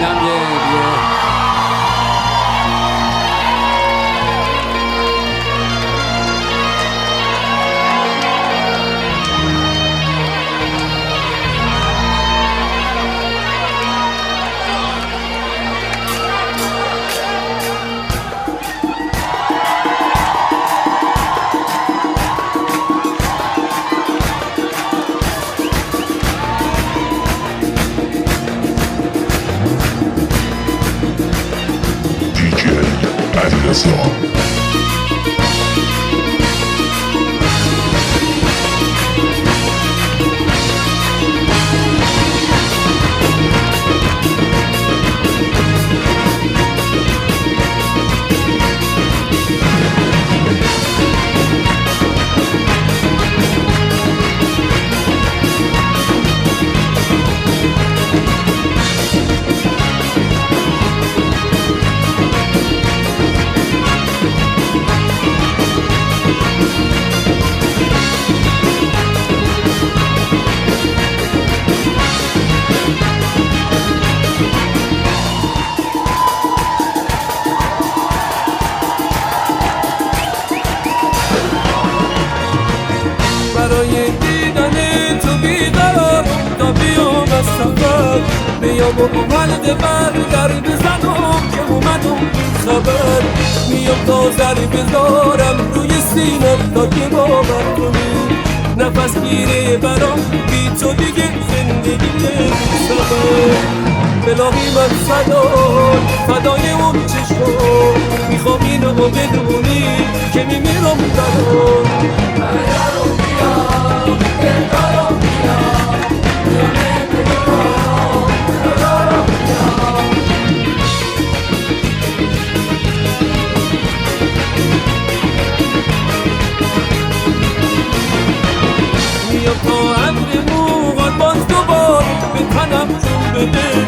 اینم یه Islam. برای دیدن تو بیقرارم تا بیام از سفر بیام و حلقه در بزنم که اومدم خبر میام تا ذره بذارم روی سینم تا که باور کنی نفس گیره برام بی تو دیگه زندگی نمی‌سازم الهی من فدای اون چشم میخوام اینو بدونی که میمیرم برام میام تا عبر موغان باز دوباره به تنم جون بده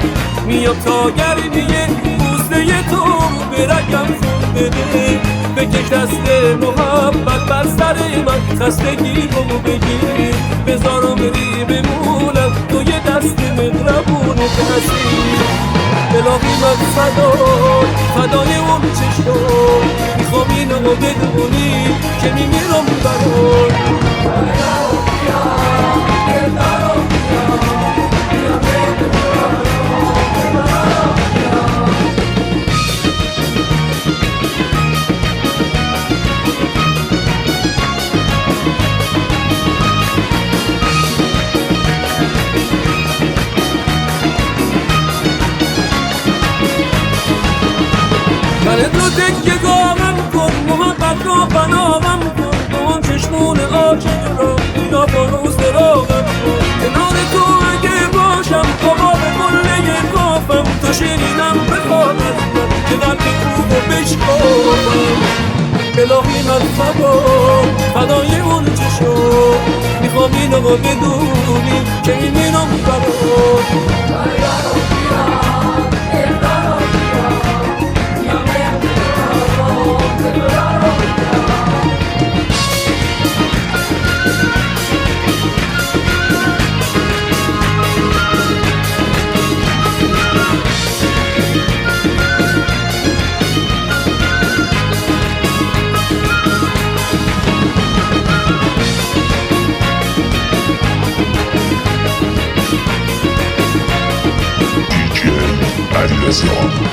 میام تا گرمیه بوسه تو به رگم خون بده بکش دست محبت بر سر من خستگی رو بگیر بذارم بری بمونم تو یه دست مهربون هستی الهی من فدای اون چشم میخوام اینو بدونی که میمیرم برات من تو تکیه گاهم کن محبت رو بنامم کن تو اون چشمون عاشق رو اینا فانوس راغم کن کنار تو اگه باشم قباب قله کافم تو شنیدم بخوابت من که قلب کوب و بشکافم الهی من فدای اون چشم میخوام اینو بدونی که میمیرم برات Islam.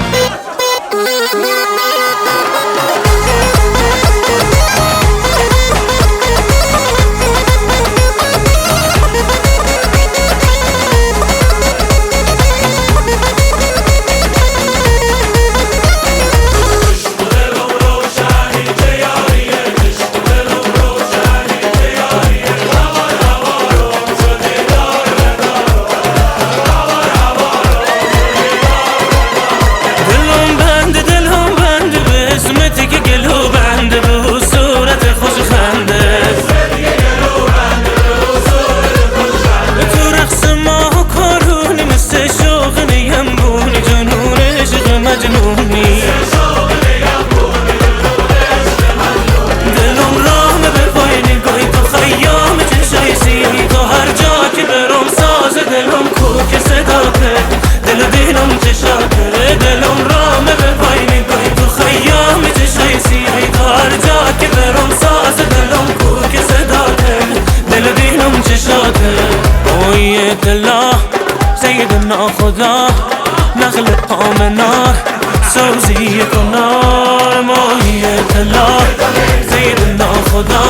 دل و دینم چشاته حیاته مایت الله سیدنا خدا نخل پامنار سوزی کنار مایت الله سیدنا خدا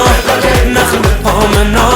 نخل پامنار